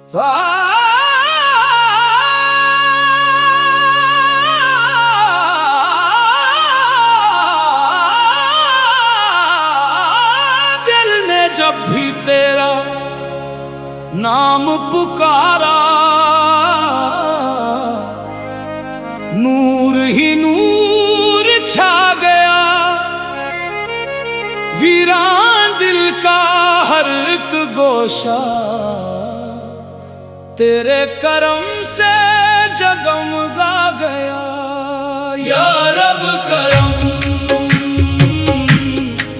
दिल ने जब भी तेरा नाम पुकारा, नूर ही नूर छा गया। वीरान दिल का हर एक गोशा तेरे करम से जगमगा गया। या रब करम,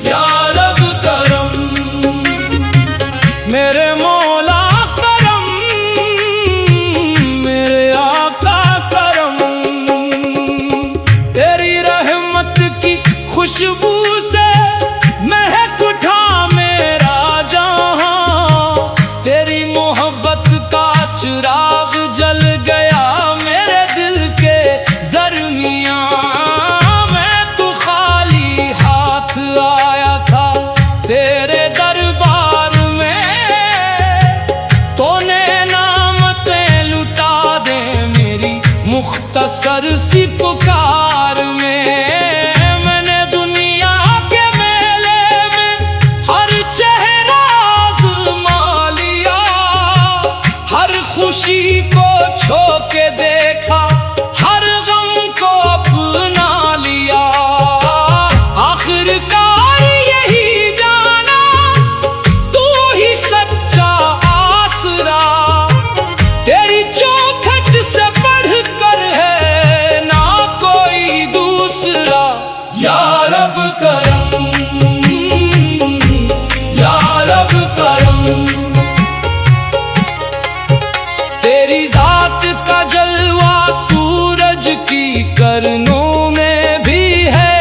या रब करम, मेरे मौला करम, मेरे आका करम। तेरी रहमत की खुशबू से महक उठा मेरा जहां। तेरी मोहब्बत का चिराग जल गया मेरे दिल के दरमियां। मैं तो खाली हाथ आया था तेरे दरबार में, तूने नामतें लुटा दे मेरी मुख्तसर सी पुकार में। मैंने दुनिया के मेले में हर चेहरा आज़मा लिया, हर खुशी को छू के देखा, हर गम को अपना लिया। आखिरकार यही जाना तू ही सच्चा आसरा, तेरी चौखट से बढ़कर है ना कोई दूसरा। या रब करम, या रब करम, तेरी जात का जलवा सूरज की करनों में भी है,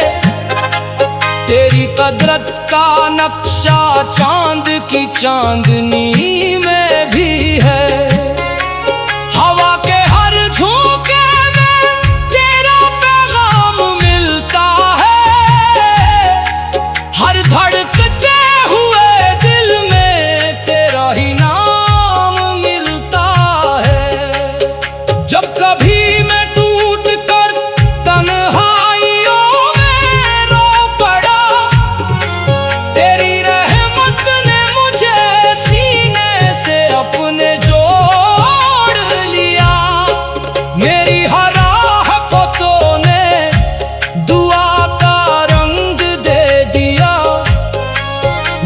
तेरी कदरत का नक्शा चांद की चांदनी में भी है। हवा के हर झोंके में तेरा पैगाम मिलता है, हर धड़कते हुए दिल में तेरा ही नाम मिलता है। जब कभी मैं टूट कर तन्हाइयों में रो पड़ा, तेरी रहमत ने मुझे सीने से अपने जोड़ लिया। मेरी हर राह को तूने दुआ का रंग दे दिया,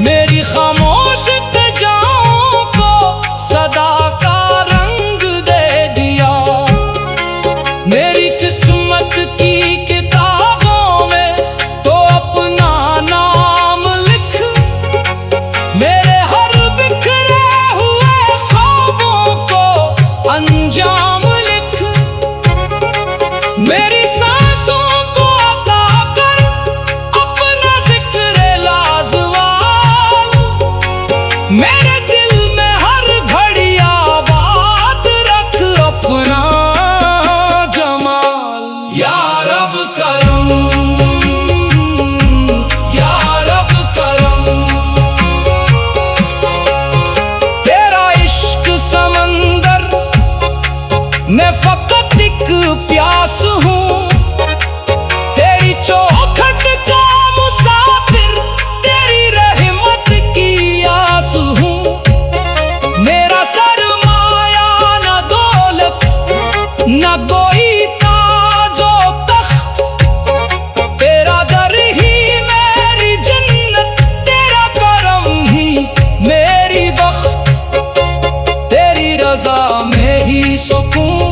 मेरी खामोश तजाओं को सदा का रंग दे दिया। मेरी किस्मत की किताबों में तो अपना नाम लिख, मेरे हर बिखरे हुए ख्वाबों को अंजाम लिख। मेरी सांसों को अता कर अपना जिक्र लाजवाल, मेरे दिल में हर घड़ी आबाद रख अपना जमाल। या रब करम, या रब करम, तेरा इश्क समंदर मैं फकत एक प्यास हूँ, तेरी चौखट का मुसाफिर, तेरी रहमत की आस हूँ। मेरा सरमाया न दौलत न कोई ताजो तख्त, तेरा दर ही मेरी जन्नत, तेरा करम ही मेरी बख्त। तेरी रजा में ही सुकून,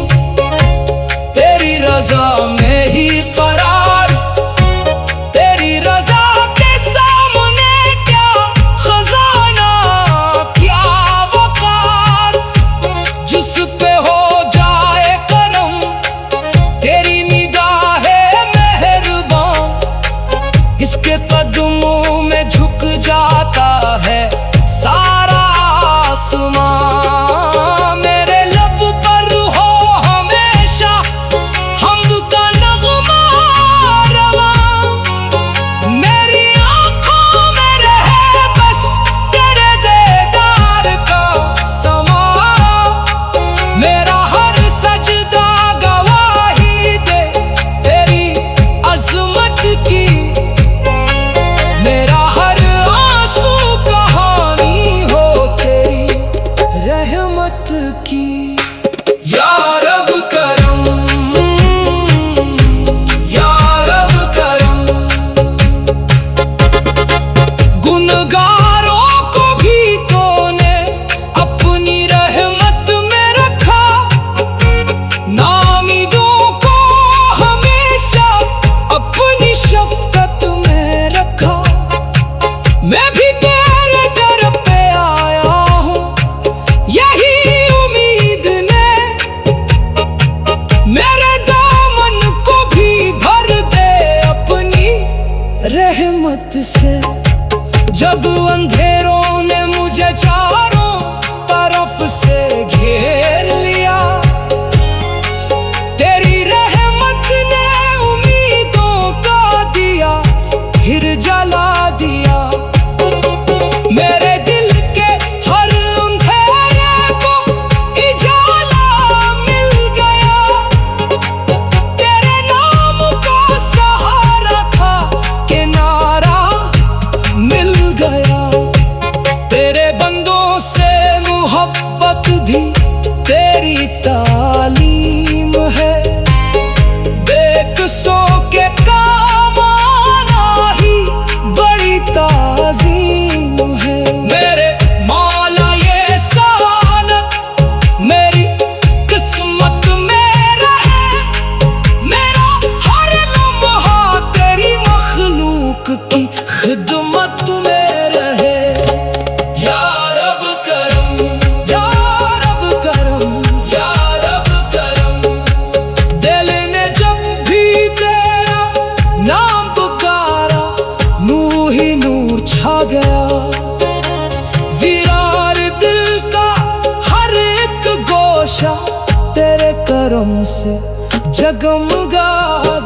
जगमगा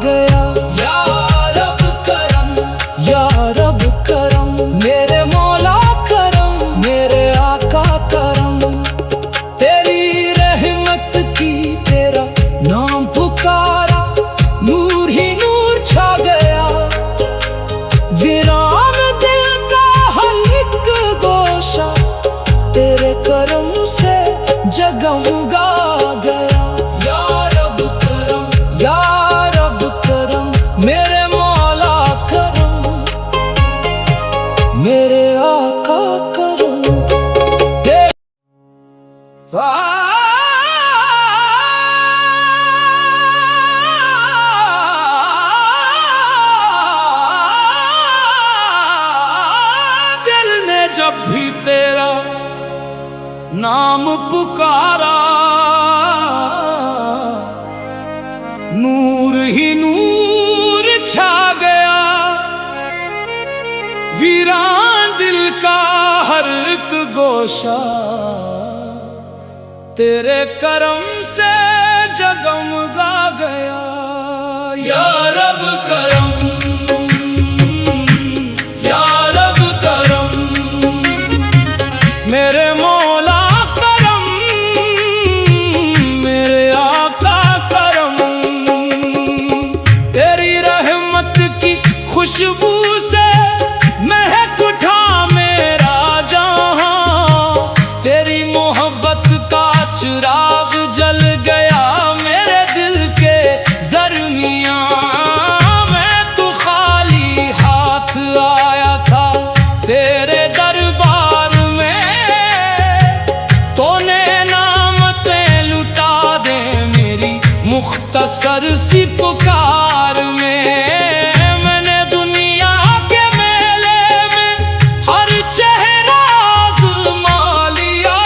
गया। या रब करम, या रब करम, मेरे मौला करम, मेरे आका करम। तेरी रहमत की तेरा नाम पुकारा, नूर ही नूर छा गया। वीरान दिल का हर एक गोशा तेरे करम से जगमगा गया। या रब करम, या रब करम, मेरे मौला करम, मेरे आका करम। दिल ने जब भी तेरा नाम पुकारा, नूर ही नूर छा गया। वीरान दिल का हर एक गोशा तेरे करम से जगमगा गया। या रब करम, या रब करम, मेरे मौला करम, मेरे आका करम। तेरी रहमत की खुशबू से महक उठा मेरा जहां। तेरी मोहब्बत का चिराग जल गया मेरे दिल के दरमियां। मैं तो खाली हाथ आया था तेरे दरबार में, तूने नामतें लुटा दे मेरी मुख्तसर सी पुकार में। मैंने दुनिया के मेले में हर चेहरा आज़मा लिया,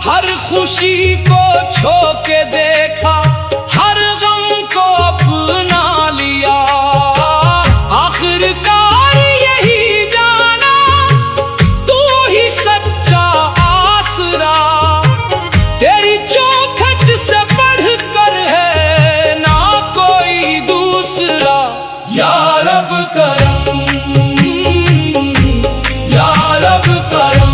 हर खुशी को छू के देखा, हर गम को अपना लिया। आखिरकार यही जाना तू ही सच्चा आसरा, तेरी चौखट से बढ़कर है ना कोई दूसरा। या रब करम, या रब करम,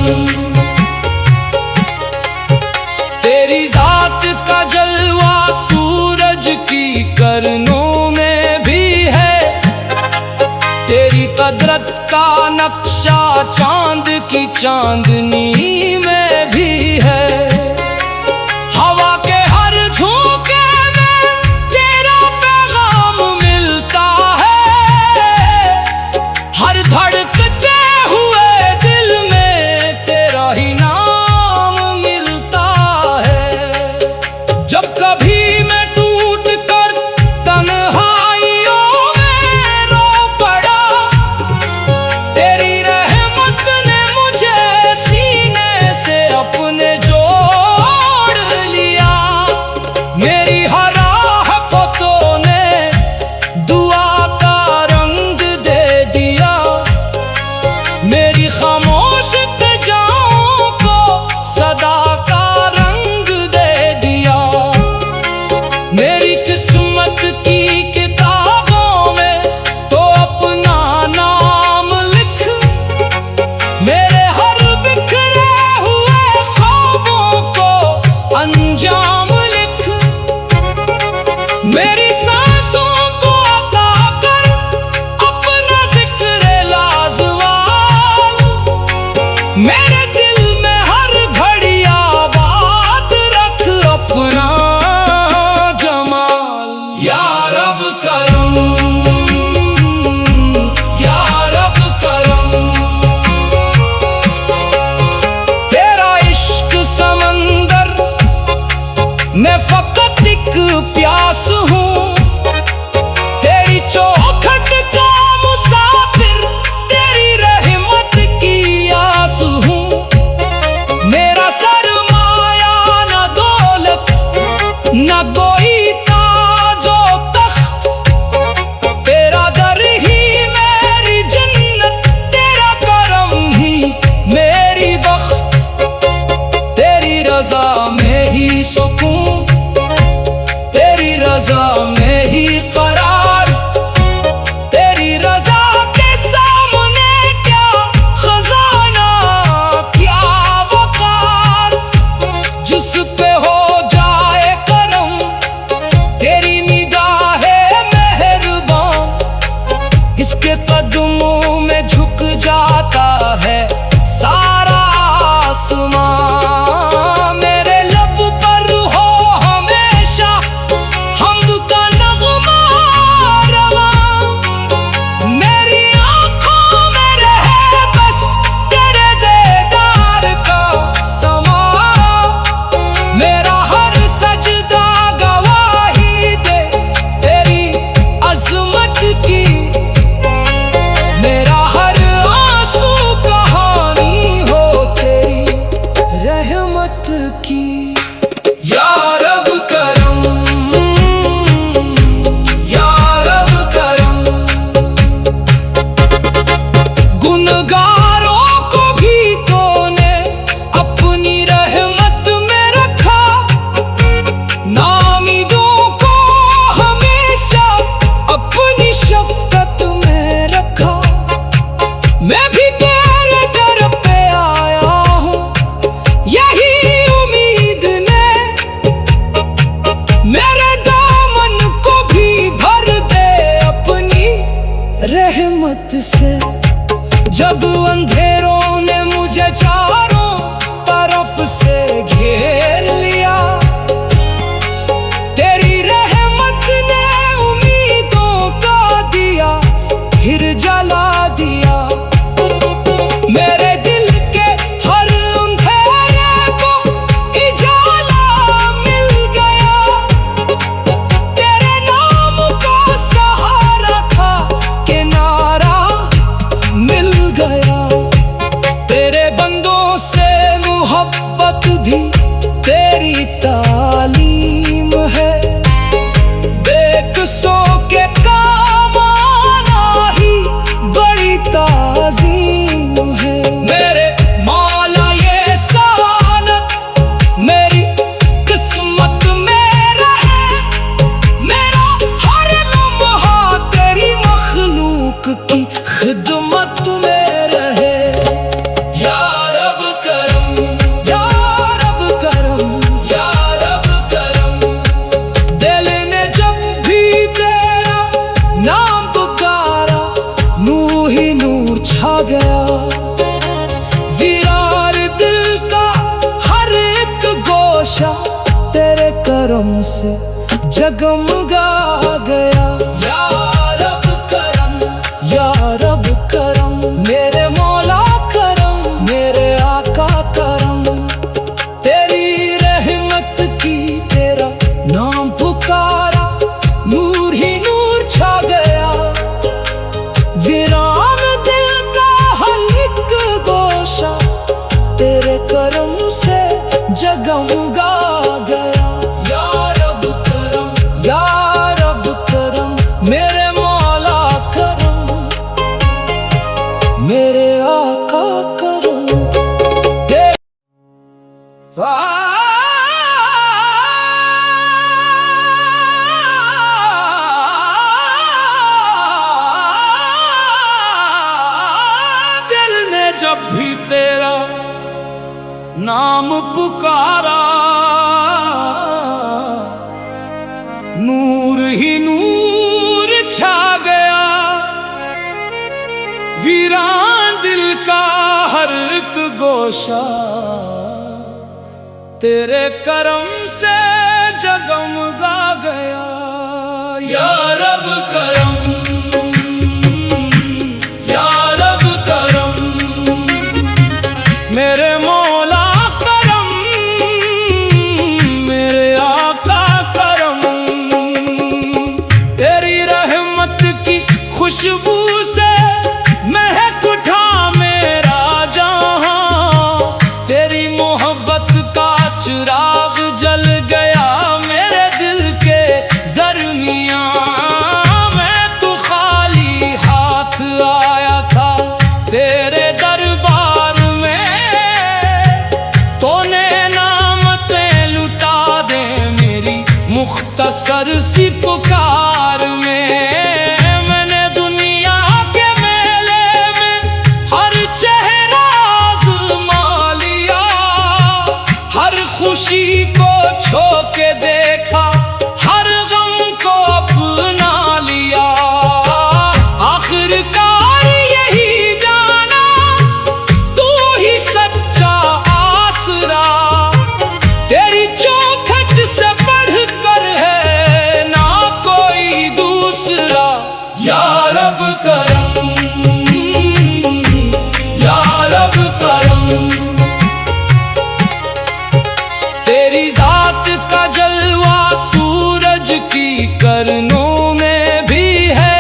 तेरी जात का जलवा सूरज की करनों में भी है। तेरी कदरत का नक्शा चांद की चांदनी में भी है। हवा के हर झोंके में तेरा पैगाम मिलता है, हर धड़कते हुए दिल में तेरा ही नाम मिलता है। जब कभी मैं टूट कर तन्हाइयों में रो पड़ा, तेरी रहमत ने मुझे सीने से अपने जोड़ लिया। मेरी हर राह को तूने दुआ का रंग दे दिया, मेरी खामोश तजाओं को सदा का रंग दे दिया। मेरी किस्मत की किताबों में तो अपना नाम लिख, मेरे हर बिखरे हुए ख्वाबों को अंजाम लिख। मेरी सांसों को अता कर अपना जिक्र लाजवाल, मेरे दिल में हर घड़ी आबाद रख अपना जमाल। या रब करम, या रब करम, तेरा इश्क समंदर मैं फकत एक प्यास हूँ। तेरी चौखट का मुसाफिर, तेरी रहमत की आस हूँ। मेरा सरमाया न दौलत न कोई ताजो तख्त, तेरा दर ही मेरी जन्नत, तेरा करम ही मेरी बख्त। तेरी रजा में ही सुकून, तेरी रजा रजा में ही करार। तेरी रजा के सामने क्या खजाना, क्या वकार। जिस पे हो जाए करम तेरी निगाहे मेहरबान, इसके कदमों में झुक जाता है सारा आसमां। मेरे लब पर हो हमेशा हमद का नगमा रवां। मेरी आंखों में रहे बस तेरे दीदार का समा। मेरा हर सजदा गवाही दे तेरी अजमत की। मेरा हर आंसू कहानी हो तेरी रहमत की। या रब करम, या रब करम। गुनहगारों को भी तूने अपनी रहमत में रखा। नाउमीदों को हमेशा अपनी शफ़क़त में रखा। मैं भी तेरे दर पे आया हूँ यही उम्मीद ने। मेरे दामन को भी भर दे अपनी रहमत से। जब अंधेरों ने मुझे चारों तरफ से घेर लिया, तेरी रहमत ने उम्मीदों का दिया फिर जला दिया। मेरे दिल के हर अंधेरे को उजाला मिल गया। तेरे नाम का सहारा था किनारा मिल गया। तेरे बंदों से मोहब्बत भी तेरी तालीम है। देख सो के काम आना ही बड़ी ताज़ीम है। मेरे मौला ये सानत मेरी किस्मत में रहे। मेरा हर लम्हा तेरी मखलूक की खिदमत में रहे। या रब करम, या रब करम, या रब करम। दिल ने जब भी तेरा नाम पुकारा नूर ही नूर छा गया। वीरान दिल का हर एक गोशा तेरे करम से जगमगा गया। या रब करम, या रब करम। मेरे मौला करम, मेरे आका करम। तेरी रहमत की तेरा नाम पुकारा नूर ही नूर छा गया। वीरान दिल का हर एक गोशा तेरे करम से जगमगा गया। या रब करम, या रब करम। मेरे मौला करम, मेरे आका करम। दिल ने जब भी तेरा नाम पुकारा नूर ही नूर छा गया। वीरान दिल का हर एक गोशा तेरे करम से जगमगा गया। या रब करम, या रब करम। मेरे मौला करम, मेरे आका करम। तेरी रहमत की खुशबू से महक उठा मेरा जहां। तेरी मोहब्बत का चिराग जल गया मेरे दिल के दरमियां। मैं तो खाली हाथ आया था तेरे दरबार में। तूने नामतें लुटा दे मेरी मुख्तसर सी खुशी को छू के देखा, हर गम को अपना लिया। आखिरकार यही जाना तू ही सच्चा आसरा, तेरी चौखट से बढ़कर है ना कोई दूसरा। या रब करम, या रब करम। तेरी जात का जलवा सूरज की करनों में भी है,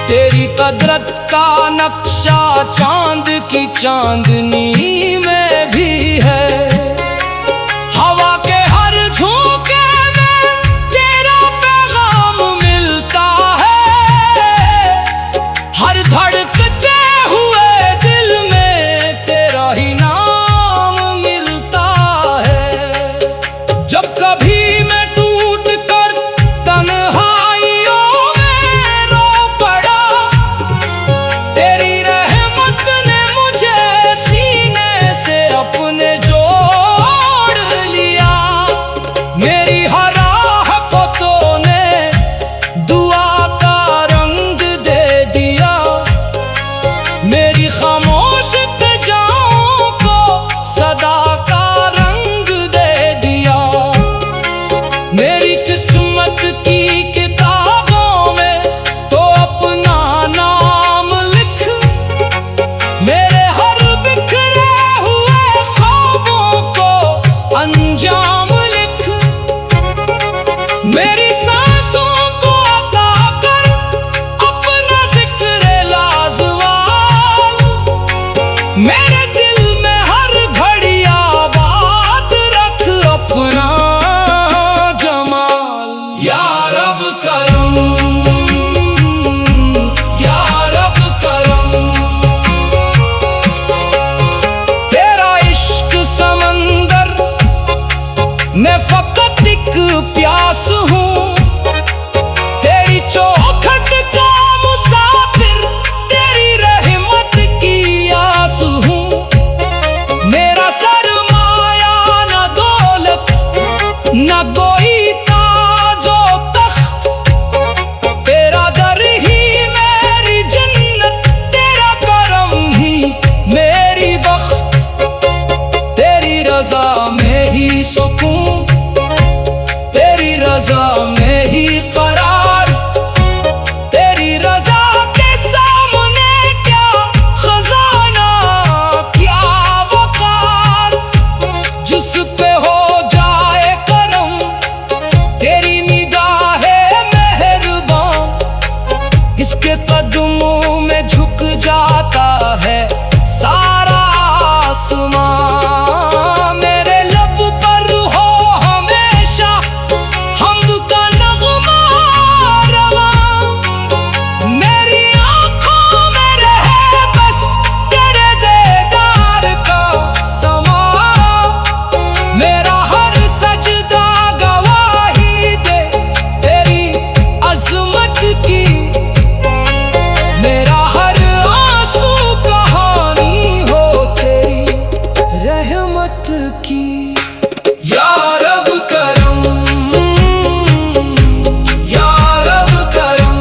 तेरी कदरत का नक्शा चांद की चांदनी में भी है। हवा के हर झोंके में तेरा पैगाम मिलता है, हर धड़कते हुए दिल में तेरा ही नाम मिलता है। जब कभी मैं टूट कर तन्हाइयों में रो पड़ा, तेरी रहमत ने मुझे सीने से अपने जोड़ लिया। मेरी हर राह को तूने दुआ का रंग दे दिया, मेरी खामोश तजाओं को सदा का रंग दे दिया। मेरी किस्मत की किताबों में तो अपना नाम लिख, मेरे हर बिखरे हुए ख्वाबों को अंजाम लिख। मेरी सांसों को अता कर अपना जिक्र लाजवाल, मेरे दिल में हर घड़ी आबाद रख अपना जमाल। या रब करम, या रब करम। तेरा इश्क समंदर मैं फकत एक प्यास हूँ, तेरी चौखट का मुसाफिर, तेरी रहमत की आस हूँ। मेरा सरमाया न दौलत न कोई ताजो तख्त, तेरा दर ही मेरी जन्नत, तेरा करम ही मेरी बख्त। तेरी रजा में ही सुकून, तेरी रजा में ही करार, तेरी रजा के सामने क्या खजाना क्या वकार। जिस पे हो जाए करम तेरी निगाहे मेहरबान, इसके कदमों में झुक जाता है सारा आसमां। मेरे लब पर हो हमेशा हमद का नगमा रवां, मेरी आंखों में रहे बस तेरे दीदार का समा। मेरा हर सजदा गवाही दे तेरी अजमत की, मेरा हर आंसू कहानी हो तेरी रहमत की। या रब करम, या रब करम।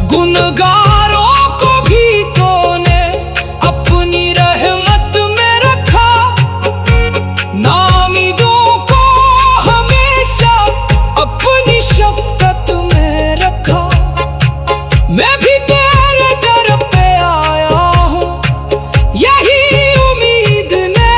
गुनगारों को भी तूने अपनी रहमत में रखा, नामीदों को हमेशा अपनी शफकत में रखा। मैं भी तेरे दर पे आया हूँ, यही उम्मीद ने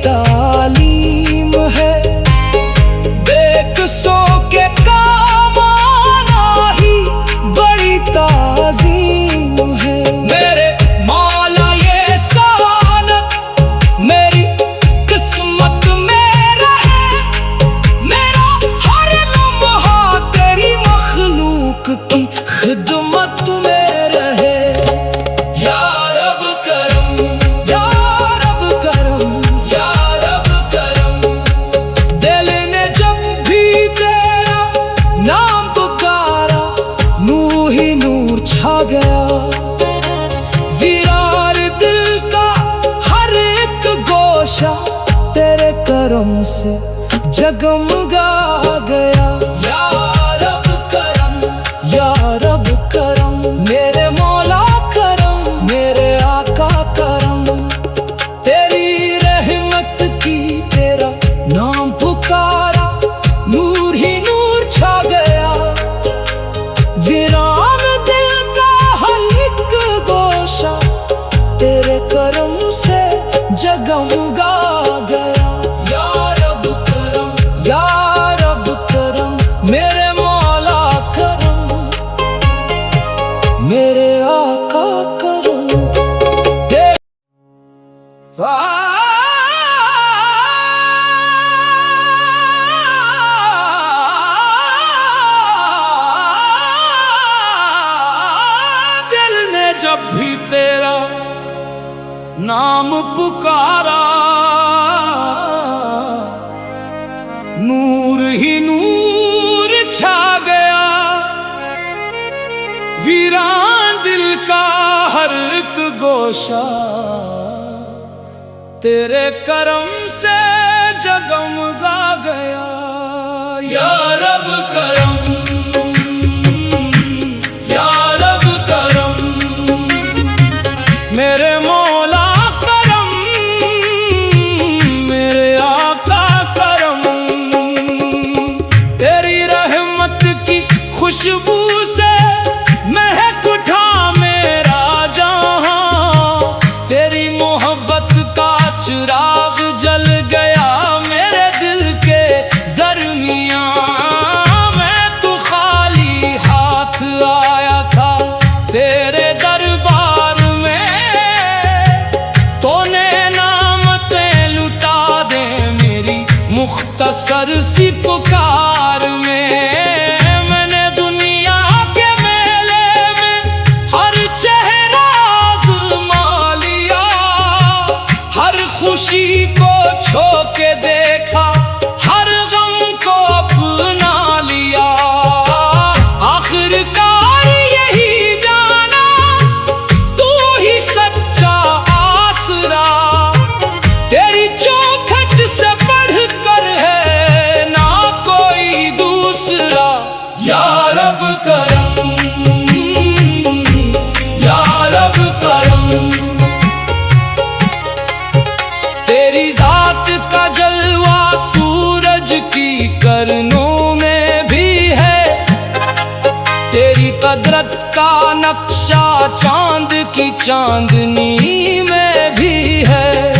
तालीम है। बेकसों के काम आना ही बड़ी ताज़ीम है। मेरे मौला ये सानत मेरी किस्मत में रहे, मेरा हर लम्हा तेरी मखलूक की खिदमत में रहे। या रब करम, या रब करम, या रब करम। दिल ने जब भी तेरा नाम पुकारा, नूर ही नूर छा गया। वीरान दिल का हर एक गोशा तेरे करम से जगमगा गया। या रब करम, या रब करम। मेरे मौला करम, मेरे आका करम। तेरी रहमत की तेरा नाम पुकारा, नूर ही नूर छा गया। वीरान दिल का हर एक गोशा तेरे करम से जगमगा गया। या रब करम, या रब करम। मेरे मौला करम, मेरे आका करम। दिल ने जब भी तेरा नाम पुकारा, नूर ही नूर छा गया। वीरान दिल का हर एक गोशा तेरे करम से जगमगा गया। या रब करम, या रब करम। मेरे मौला करम, मेरे आका करम। तेरी रहमत की खुशबू से महक उठा मेरा जहां। तेरी मोहब्बत का चिराग जल गया मेरे दिल के दरमियां। मैं तो खाली हाथ आया था तेरे दरबार में, तूने नामते लुटा दे मेरी मुख्तसर सी पुकार में। मैंने दुनिया के मेले में हर चेहरा आज़मा लिया, हर खुशी को छू के देखा, हर गम को अपना लिया। आखिरकार यही जाना तू ही सच्चा आसरा, तेरी चौखट से बढ़कर है ना कोई दूसरा। या रब करम, या रब करम। तेरी जात का जलवा सूरज की करनों में भी है, तेरी कदरत का नक्शा चांद की चांदनी में भी है।